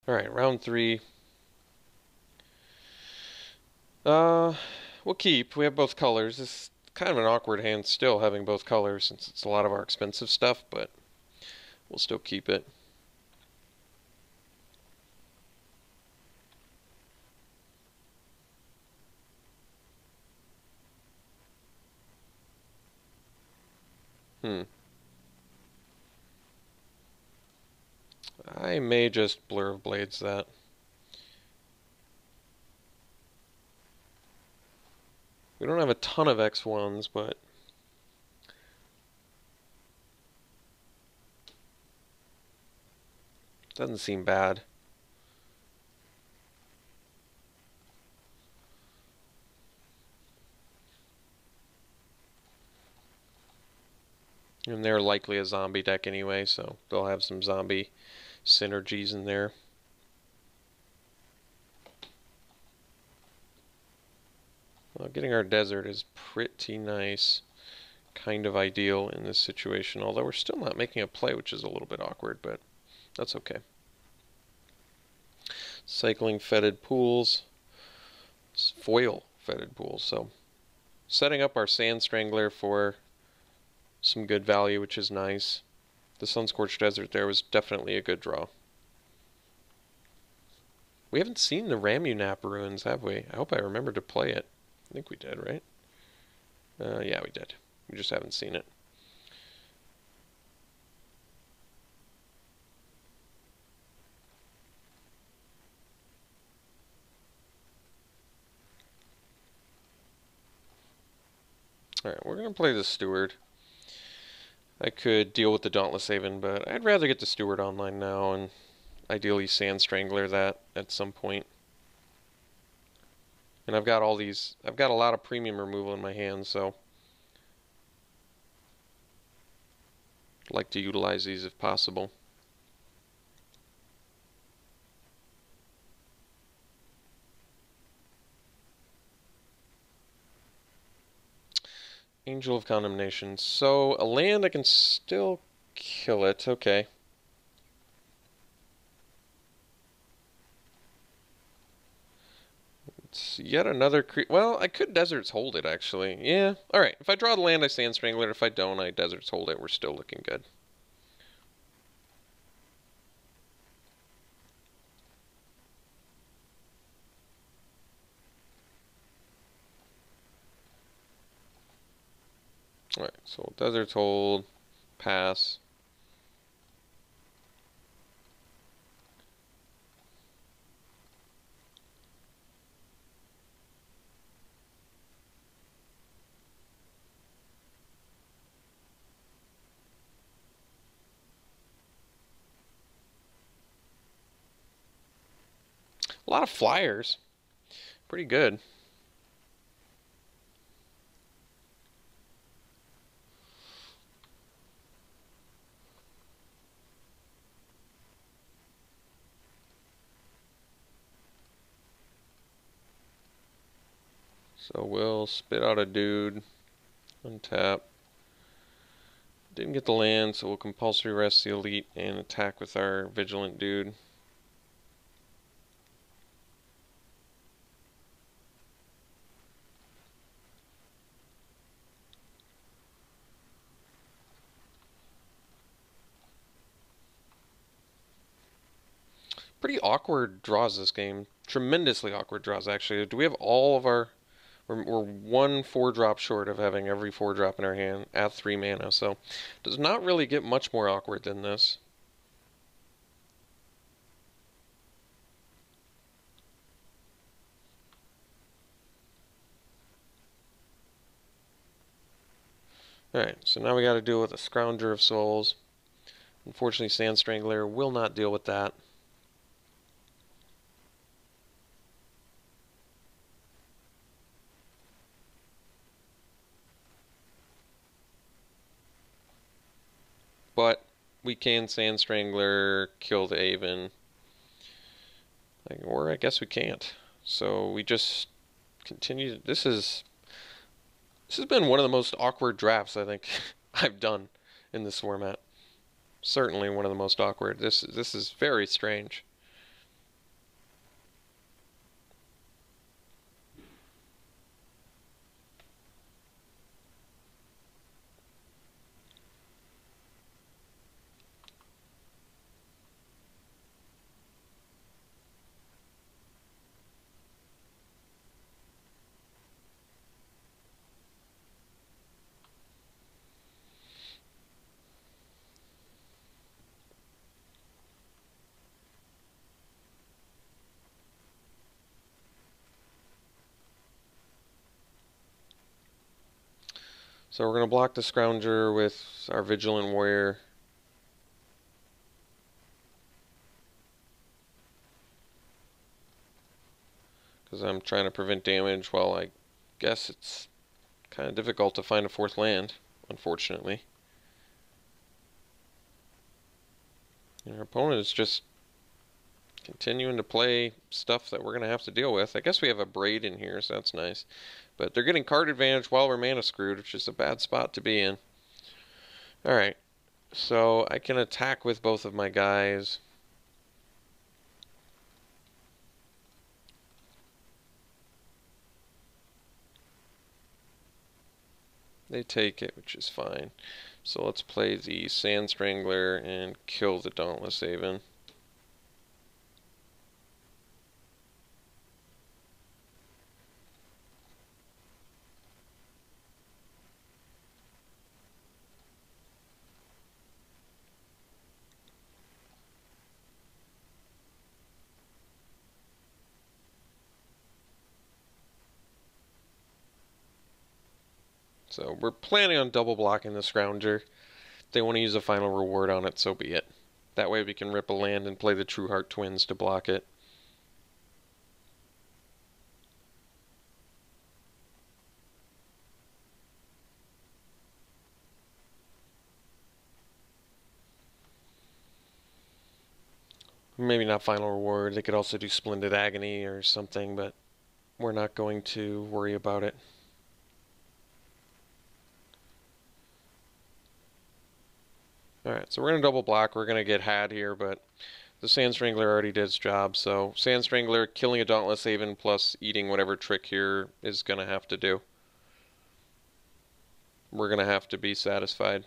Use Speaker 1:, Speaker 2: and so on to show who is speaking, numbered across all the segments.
Speaker 1: Alright, round 3. We'll keep. We have both colors. It's kind of an awkward hand still having both colors since it's a lot of our expensive stuff, but we'll still keep it. I may just Blur of Blades that. We don't have a ton of X1s, but doesn't seem bad. And they're likely a zombie deck anyway, so they'll have some zombie synergies in there. Well, getting our desert is pretty nice. Kind of ideal in this situation, although we're still not making a play, which is a little bit awkward, but that's okay. Cycling fetid pools. It's foil fetid pools, so setting up our Sand Strangler for some good value, which is nice. The Sunscorched Desert there was definitely a good draw. We haven't seen the Ramunap ruins, have we? I hope I remember to play it. I think we did, right? Yeah, we did. We just haven't seen it. Alright, we're going to play the Steward. I could deal with the Dauntless Haven, but I'd rather get the Steward online now and ideally Sand Strangler that at some point. And I've got a lot of premium removal in my hand, so I'd like to utilize these if possible. Angel of Condemnation. So, a land, I can still kill it. Okay. It's yet another well, I could Deserts Hold it, actually. Yeah. Alright. If I draw the land, I Sand Strangler. If I don't, I Deserts Hold it. We're still looking good. Alright, so Deserts Hold, pass. A lot of flyers. Pretty good. So we'll spit out a dude, untap. Didn't get the land, so we'll compulsory rest the elite and attack with our vigilant dude. Pretty awkward draws this game. Tremendously awkward draws, actually. Do we have all of our... We're one 4-drop short of having every 4-drop in our hand at 3 mana, so does not really get much more awkward than this. Alright, so now we got to deal with a Scrounger of Souls. Unfortunately, Sand Strangler will not deal with that. But we can Sand Strangler, kill the Haven. Or I guess we can't. So we just continue. This has been one of the most awkward drafts I think I've done in this format. Certainly one of the most awkward. This is very strange. So we're going to block the Scrounger with our Vigilant Warrior. Because I'm trying to prevent damage while I guess it's kind of difficult to find a fourth land, unfortunately. And our opponent is just continuing to play stuff that we're going to have to deal with. I guess we have a Braid in here, so that's nice. But they're getting card advantage while we're mana screwed, which is a bad spot to be in. Alright, so I can attack with both of my guys. They take it, which is fine. So let's play the Sand Strangler and kill the Dauntless Haven. So we're planning on double blocking the Scrounger. If they want to use a final reward on it, so be it. That way we can rip a land and play the True Heart Twins to block it. Maybe not final reward. They could also do Splendid Agony or something, but we're not going to worry about it. Alright, so we're going to double block. We're going to get had here, but the Sand Strangler already did its job. So Sand Strangler killing a Dauntless Haven plus eating whatever trick here is going to have to do. We're going to have to be satisfied.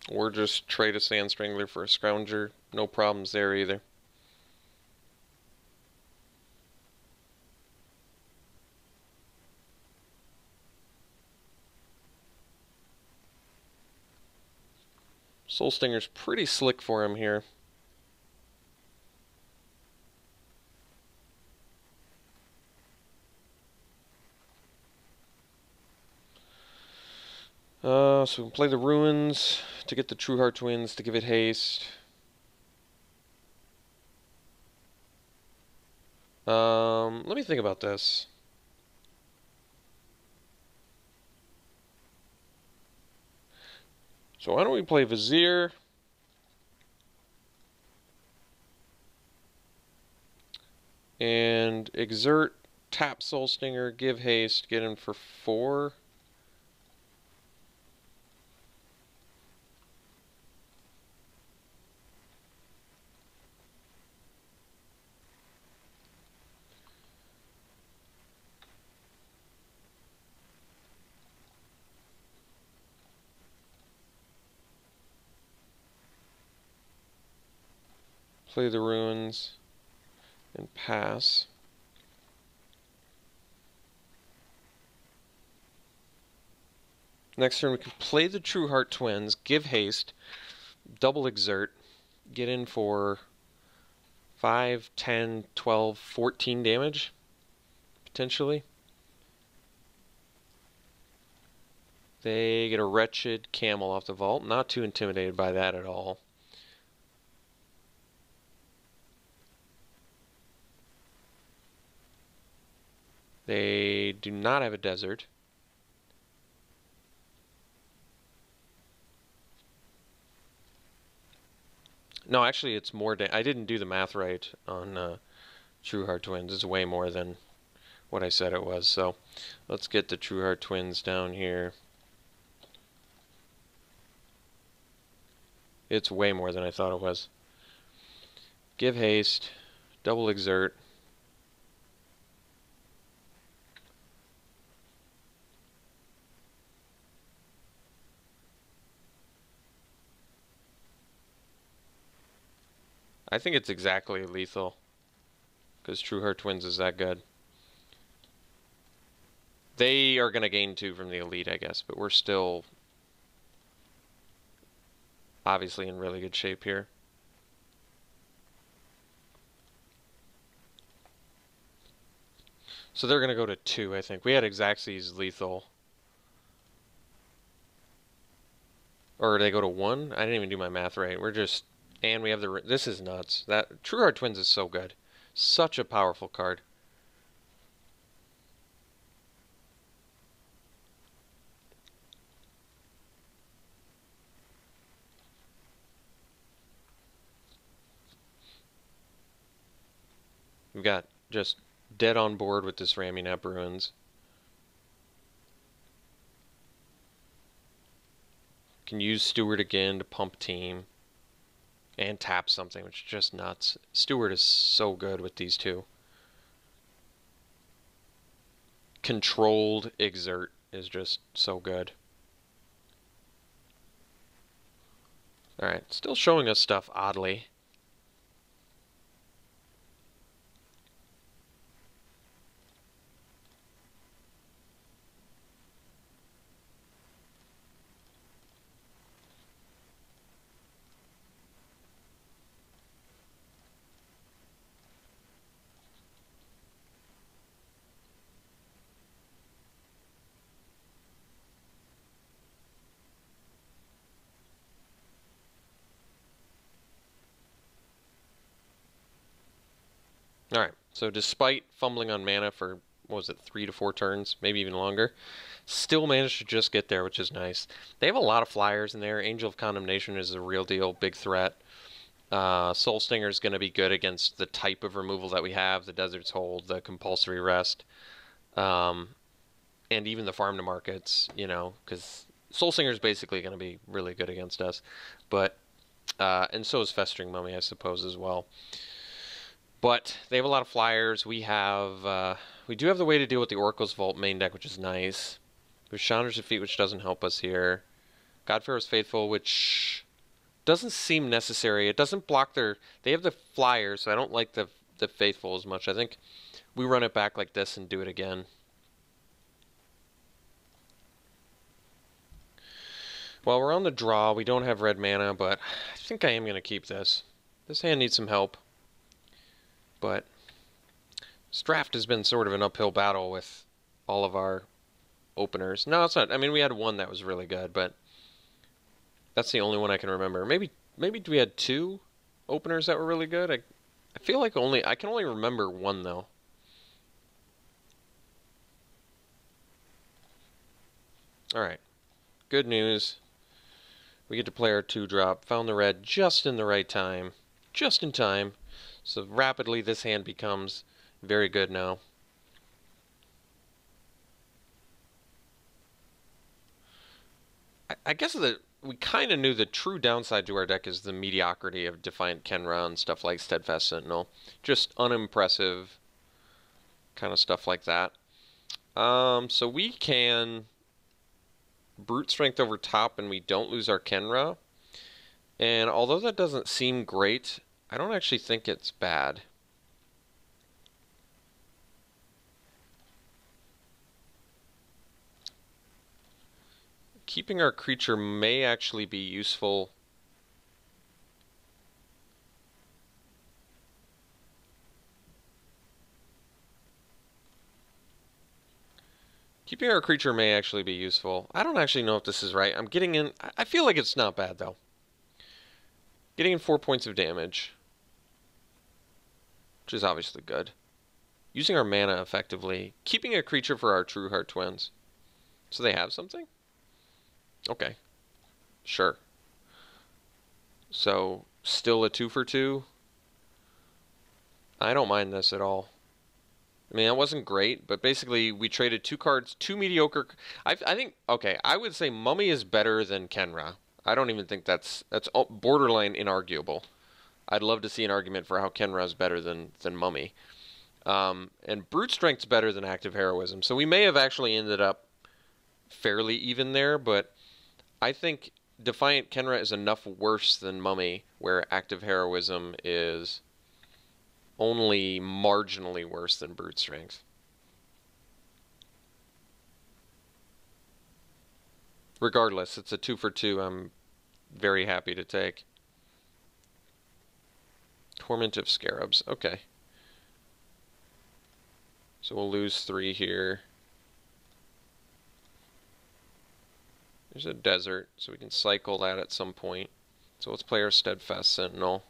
Speaker 1: Or just trade a Sand Strangler for a Scrounger. No problems there either. Soul Stinger's pretty slick for him here. So we can play the Ruins to get the True Heart Twins to give it haste. Let me think about this. So why don't we play Vizier? And Exert, tap Soul Stinger, give haste, get in for 4. Play the Ruins and pass. Next turn we can play the True Heart Twins, give haste, double Exert, get in for 5, 10, 12, 14 damage, potentially. They get a Wretched Camel off the vault. Not too intimidated by that at all. They do not have a Desert. No, actually it's more I didn't do the math right on True Heart Twins. It's way more than what I said it was. So let's get the True Heart Twins down here. It's way more than I thought it was. Give haste, double Exert. I think it's exactly lethal, because True Heart Twins is that good. They are going to gain 2 from the Elite, I guess, but we're still obviously in really good shape here. So they're going to go to 2, I think. We had Xaxes lethal. Or they go to 1? I didn't even do my math right. We're just... And we have the... This is nuts. That True Heart Twins is so good. Such a powerful card. We've got just dead on board with this Ramming Up Ruins. Can use Steward again to pump team. And tap something, which is just nuts. Steward is so good with these two. Controlled Exert is just so good. Alright, still showing us stuff oddly. Alright, so despite fumbling on mana for, what was it, 3 to 4 turns, maybe even longer, still managed to just get there, which is nice. They have a lot of flyers in there. Angel of Condemnation is a real deal, big threat. Soul Stinger is going to be good against the type of removal that we have, the Desert's Hold, the Compulsory Rest, and even the Farm to Markets, you know, because Soul Stinger is basically going to be really good against us. But, and so is Festering Mummy, I suppose, as well. But they have a lot of flyers. We have, we do have the way to deal with the Oracle's Vault main deck, which is nice. There's Chandra's Defeat, which doesn't help us here. Godpharaoh's Faithful, which doesn't seem necessary. It doesn't block their... They have the flyers, so I don't like the Faithful as much. I think we run it back like this and do it again. Well, we're on the draw. We don't have red mana, but I think I am going to keep this. This hand needs some help. But this draft has been sort of an uphill battle with all of our openers. No, it's not. I mean, we had one that was really good, but that's the only one I can remember. Maybe we had 2 openers that were really good. I feel like I can only remember one, though. Alright. Good news. We get to play our 2-drop. Found the red just in the right time. Just in time. So rapidly this hand becomes very good now. I guess that we kind of knew the true downside to our deck is the mediocrity of Defiant Kenra and stuff like Steadfast Sentinel. Just unimpressive kind of stuff like that. So we can Brute Strength over top and we don't lose our Kenra. And although that doesn't seem great, I don't actually think it's bad. Keeping our creature may actually be useful. Keeping our creature may actually be useful. I don't actually know if this is right. I'm getting in... I feel like it's not bad, though. Getting in 4 points of damage, which is obviously good. Using our mana effectively. Keeping a creature for our True Heart Twins. So they have something? Okay. Sure. So, still a 2 for 2? I don't mind this at all. I mean, that wasn't great, but basically we traded 2 cards, 2 mediocre... I think, okay, I would say Mummy is better than Kenra. I don't even think that's borderline inarguable. I'd love to see an argument for how Kenra is better than Mummy. And Brute Strength's better than Active Heroism. So we may have actually ended up fairly even there, but I think Defiant Kenra is enough worse than Mummy, where Active Heroism is only marginally worse than Brute Strength. Regardless, it's a 2 for 2. I'm very happy to take. Torment of Scarabs. Okay. So we'll lose 3 here. There's a desert, so we can cycle that at some point. So let's play our Steadfast Sentinel.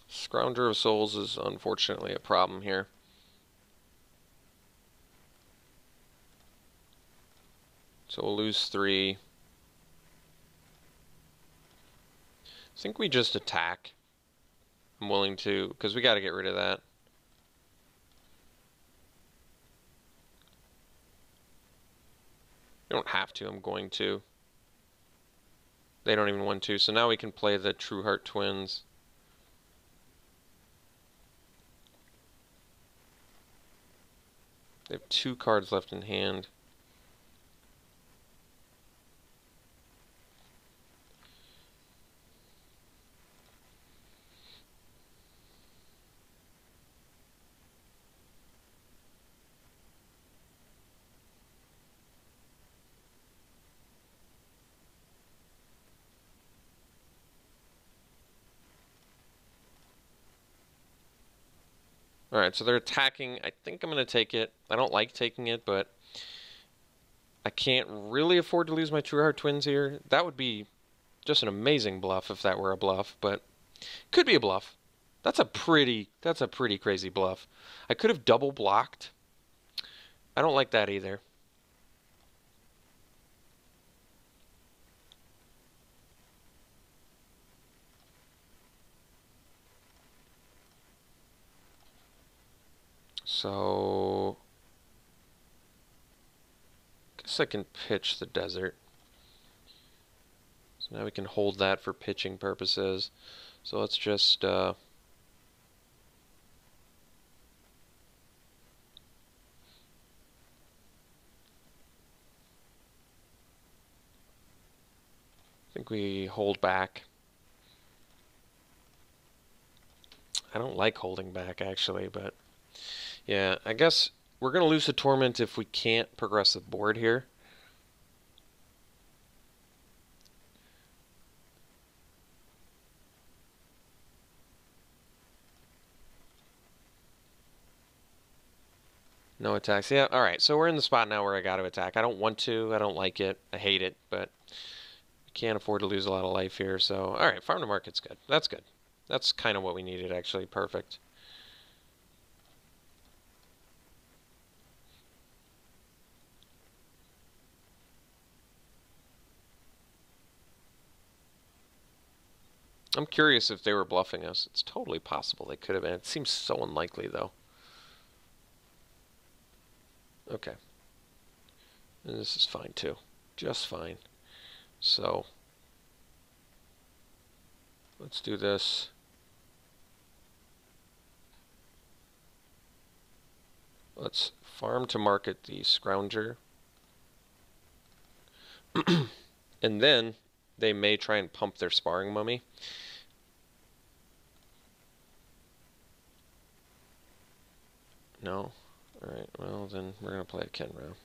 Speaker 1: Scrounger of Souls is unfortunately a problem here. So we'll lose 3. I think we just attack. I'm willing to, because we got to get rid of that. You don't have to, I'm going to. They don't even want to, so now we can play the True Heart Twins. They have 2 cards left in hand. Alright, so they're attacking. I think I'm going to take it. I don't like taking it, but I can't really afford to lose my True Heart Twins here. That would be just an amazing bluff if that were a bluff, but could be a bluff. That's a pretty crazy bluff. I could have double blocked. I don't like that either. So I guess I can pitch the desert. So now we can hold that for pitching purposes. So let's just I think we hold back. I don't like holding back actually, but yeah, I guess we're going to lose the Torment if we can't progress the board here. No attacks. Yeah, alright, so we're in the spot now where I got to attack. I don't want to, I don't like it, I hate it, but we can't afford to lose a lot of life here, so alright, farm to market's good. That's good. That's kind of what we needed, actually. Perfect. I'm curious if they were bluffing us. It's totally possible they could have been. It seems so unlikely, though. Okay. And this is fine, too. Just fine. So, let's do this. Let's farm to market the Scrounger. And then they may try and pump their Sparring Mummy. No? Alright, well then we're going to play a Kenro.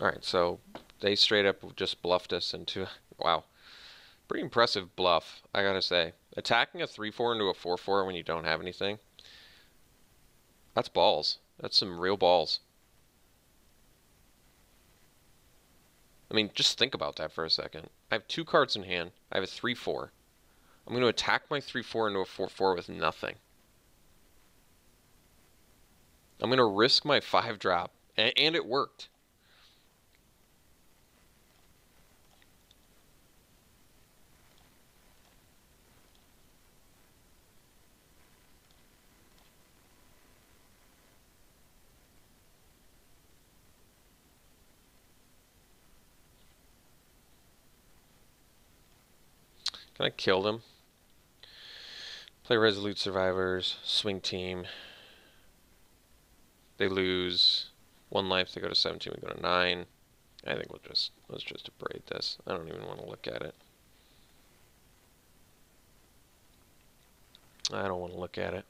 Speaker 1: Alright, so they straight up just bluffed us into... Wow. Pretty impressive bluff, I gotta say. Attacking a 3-4 into a 4-4 when you don't have anything. That's balls. That's some real balls. I mean, just think about that for a second. I have 2 cards in hand. I have a 3-4. I'm going to attack my 3-4 into a 4-4 with nothing. I'm going to risk my 5-drop. And it worked. Can I kill them? Play Resolute Survivors, swing team. They lose 1 life, they go to 17, we go to 9. I think let's just abrade this. I don't even want to look at it. I don't want to look at it.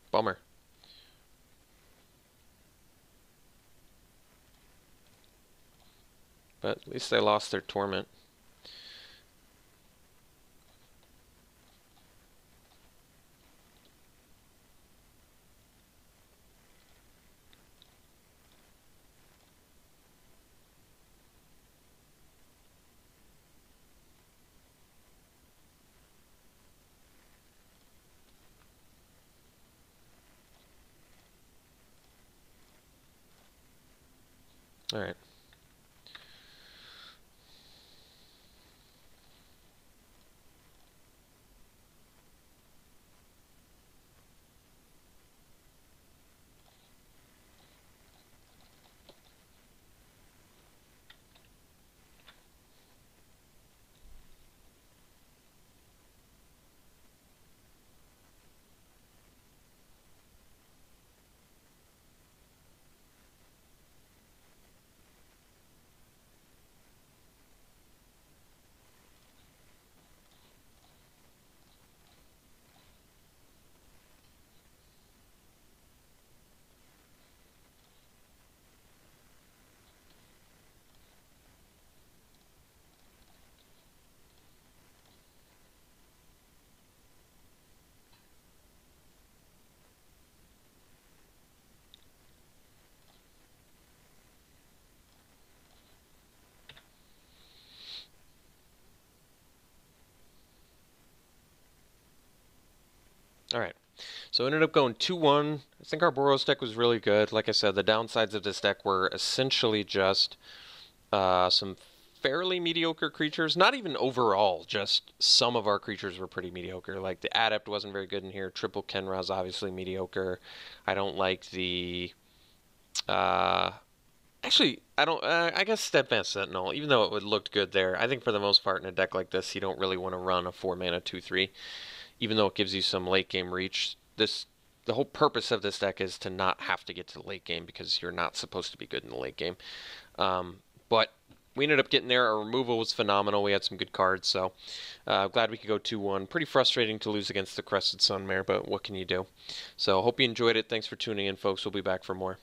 Speaker 1: Bummer. But at least they lost their torment. All right. All right. So it ended up going 2-1. I think our Boros deck was really good. Like I said, the downsides of this deck were essentially just some fairly mediocre creatures. Not even overall, just some of our creatures were pretty mediocre. Like the Adept wasn't very good in here. Triple Kenra's obviously mediocre. I don't like the... Actually, I don't... I guess Steadfast Sentinel, even though it would looked good there, I think for the most part in a deck like this, you don't really want to run a 4-mana 2/3. Even though it gives you some late game reach, the whole purpose of this deck is to not have to get to the late game because you're not supposed to be good in the late game. But we ended up getting there. Our removal was phenomenal. We had some good cards, so glad we could go 2-1. Pretty frustrating to lose against the Crested Sunmare, but what can you do? So hope you enjoyed it. Thanks for tuning in, folks. We'll be back for more.